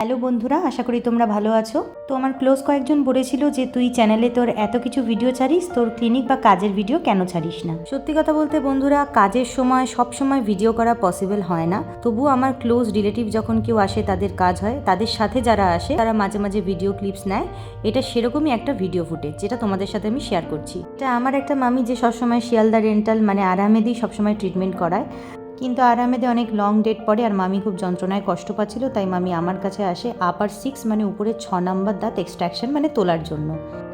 Hello বন্ধুরা, আশা করি তোমরা ভালো আছো। তো আমার ক্লোজ কয়েকজন বলেছিল যে তুই চ্যানেলে তোর এত কিছু ভিডিও ছাড়িস, তোর ক্লিনিক বা কাজের ভিডিও কেন ছাড়িস না। সত্যি কথা বলতে বন্ধুরা, কাজের সময় সব সময় ভিডিও করা পসিবল হয় না। তবু আমার ক্লোজ রিলেটিভ যখন কেউ আসে, তাদের কাজ হয়, তাদের সাথে যারা আসে তারা মাঝে মাঝে ভিডিও ক্লিপস নেয়। এটা সেরকমই একটা ভিডিও ফুটেজ যেটা তোমাদের সাথে আমি শেয়ার করছি। এটা আমার একটা মামি যে সবসময় শিয়ালদা রেন্টাল মানে আরামেদেই সবসময় ট্রিটমেন্ট করায়, কিন্তু আরামেদে অনেক লং ডেট পরে আর মামি খুব যন্ত্রণায় কষ্ট পাচ্ছিল, তাই মামি আমার কাছে আসে আপার 6 মানে উপরে 6 নম্বর দাঁত এক্সট্রাকশন মানে তোলার জন্য।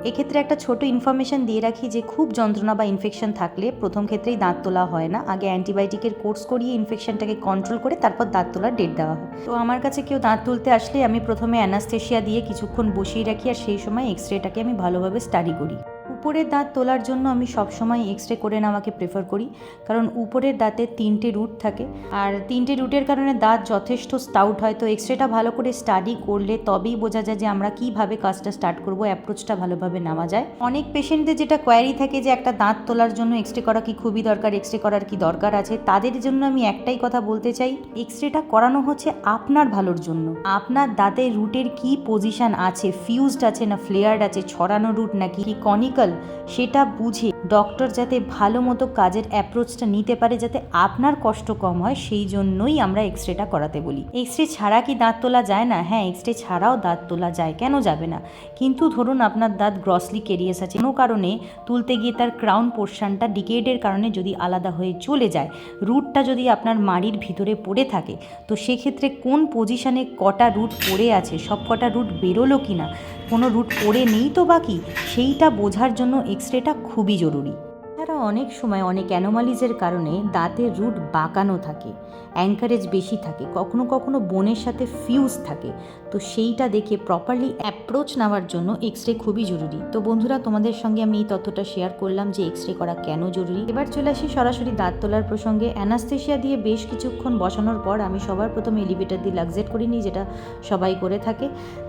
এক্ষেত্রে একটা ছোট ইনফরমেশন দিয়ে রাখি যে খুব যন্ত্রণা বা ইনফেকশন থাকলে প্রথম ক্ষেত্রেই দাঁত তোলা হয় না, আগে অ্যান্টিবায়োটিকের কোর্স করিয়ে ইনফেকশনটাকে কন্ট্রোল করে তারপর দাঁত তোলার ডেট দেওয়া হয়। তো আমার কাছে কেউ দাঁত তুলতে আসলে আমি প্রথমে অ্যানাস্থেশিয়া দিয়ে কিছুক্ষণ বসিয়ে রাখি, আর সেই সময় এক্সরেটাকে আমি ভালোভাবে স্টাডি করি। উপরের দাঁত তোলার জন্য আমি সবসময় এক্সরে করে নেওয়াকে প্রেফার করি, কারণ উপরের দাঁতে 3টে রুট থাকে, আর 3টে রুটের কারণে দাঁত যথেষ্ট স্টাউট হয়। তো এক্সরেটা ভালো করে স্টাডি করলে তবেই বোঝা যায় যে আমরা কীভাবে কাজটা স্টার্ট করব, অ্যাপ্রোচটা ভালোভাবে নেওয়া যায়। অনেক পেশেন্টদের যেটা কোয়ারি থাকে যে একটা দাঁত তোলার জন্য এক্সরে করা কি খুবই দরকার, এক্সরে করার কি দরকার আছে, তাদের জন্য আমি একটাই কথা বলতে চাই, এক্সরেটা করানো হচ্ছে আপনার ভালোর জন্য। আপনার দাঁতের রুটের কি পজিশন আছে, ফিউজড আছে না ফ্লেয়ার্ড আছে, ছড়ানো রুট নাকি কনিক্যাল, সেটা বুঝে ডক্টর যাতে ভালো মতো কাজের অ্যাপ্রোচটা নিতে পারে, যাতে আপনার কষ্ট কম হয়, সেই জন্যই আমরা এক্সরেটা করাতে বলি। এক্সরে ছাড়া কি দাঁত তোলা যায় না? হ্যাঁ, এক্সরে ছাড়াও দাঁত তোলা যায়, কেন যাবে না। কিন্তু ধরুন আপনার দাঁত গ্রসলি কেরিয়াস আছে, কোনো কারণে তুলতে গিয়ে তার ক্রাউন পোর্শনটা ডিকেডের কারণে যদি আলাদা হয়ে চলে যায়, রুটটা যদি আপনার মাড়ির ভিতরে পড়ে থাকে, তো সেক্ষেত্রে কোন পজিশনে কটা রুট পড়ে আছে, সব কটা রুট বেরোলো কি না, কোনো রুট পড়ে নেই তো বাকি, সেইটা বোঝার জন্য এক্সরেটা খুবই জরুরি। এছাড়া অনেক সময় অনেক অ্যানোমালিজের কারণে দাঁতের রুট বাঁকানো থাকে, অ্যাঙ্কারেজ বেশি থাকে, কখনো কখনো বোনের সাথে ফিউজ থাকে, তো সেইটা দেখে প্রপারলি অ্যাপ্রোচ নেওয়ার জন্য এক্সরে খুবই জরুরি। তো বন্ধুরা, তোমাদের সঙ্গে আমি এই তথ্যটা শেয়ার করলাম যে এক্সরে করা কেন জরুরি। এবার চলে আসি সরাসরি দাঁত তোলার প্রসঙ্গে। অ্যানাস্থেশিয়া দিয়ে বেশ কিছুক্ষণ বসানোর পর আমি সবার প্রথমে এলিভেটর দিয়ে লাক্সেট করে নিই, যেটা সবাই করে থাকে।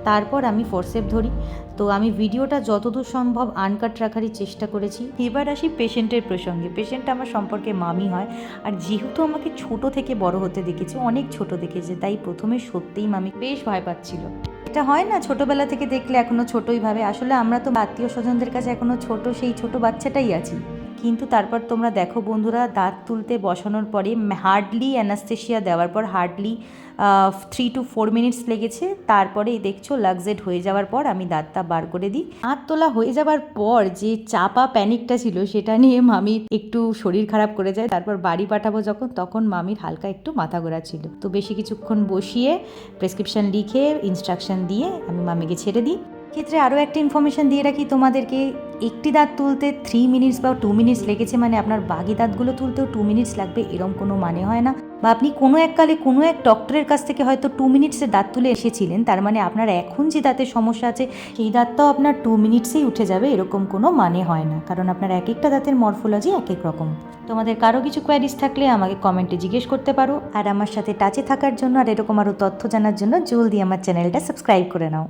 তারপর আমি ফোরসেপ ধরি। তো আমি ভিডিওটা যতদূর সম্ভব আনকাট রাখারই চেষ্টা করেছি। এবার আসি পেশেন্টের প্রসঙ্গে। পেশেন্ট আমার সম্পর্কে মামি হয়, আর যেহেতু আমাকে ছোট থেকে বড় হতে দেখেছে, অনেক ছোট দেখেছে, তাই প্রথমে সত্যিই মামি বেশ ভয় পাচ্ছিল। এটা হয় না, ছোটবেলা থেকে দেখলে এখনো ছোটই ভাবে, আসলে আমরা তো আত্মীয় স্বজনদের কাছে এখনো ছোট, সেই ছোট বাচ্চাটাই আছি। কিন্তু তারপর তোমরা দেখো বন্ধুরা, দাঁত তুলতে বসানোর পরে হার্ডলি অ্যানাস্থেশিয়া দেওয়ার পর হার্ডলি 3 to 4 মিনিটস লেগেছে। তারপরে দেখছো লাক্সেট হয়ে যাওয়ার পর আমি দাঁতটা বার করে দিই। দাঁত তোলা হয়ে যাওয়ার পর যে চাপা প্যানিকটা ছিল, সেটা নিয়ে মামির একটু শরীর খারাপ করে যায়। তারপর বাড়ি পাঠাবো যখন, তখন মামির হালকা একটু মাথা ঘোরা ছিল। তো বেশি কিছুক্ষণ বসিয়ে প্রেসক্রিপশন লিখে ইনস্ট্রাকশন দিয়ে আমি মামিকে ছেড়ে দিই। ক্ষেত্রে আরও একটা ইনফরমেশন দিয়ে রাখি তোমাদেরকে, একটি দাঁত তুলতে 3 মিনিটস বা 2 মিনিটস লেগেছে মানে আপনার বাকি দাঁতগুলো তুলতেও 2 মিনিটস লাগবে, এরকম কোনো মানে হয় না। বা আপনি কোনো এককালে কোনো এক ডক্টরের কাছ থেকে হয়তো 2 মিনিটসে দাঁত তুলে এসেছিলেন, তার মানে আপনার এখন যে দাঁতের সমস্যা আছে সেই দাঁতটাও আপনার 2 মিনিটসেই উঠে যাবে, এরকম কোনো মানে হয় না, কারণ আপনার এক একটা দাঁতের মরফোলজি এক এক রকম। তোমাদের কারো কিছু কোয়ারিজ থাকলে আমাকে কমেন্টে জিজ্ঞেস করতে পারো, আর আমার সাথে টাচে থাকার জন্য আর এরকম আরও তথ্য জানার জন্য জলদি আমার চ্যানেলটা সাবস্ক্রাইব করে নাও।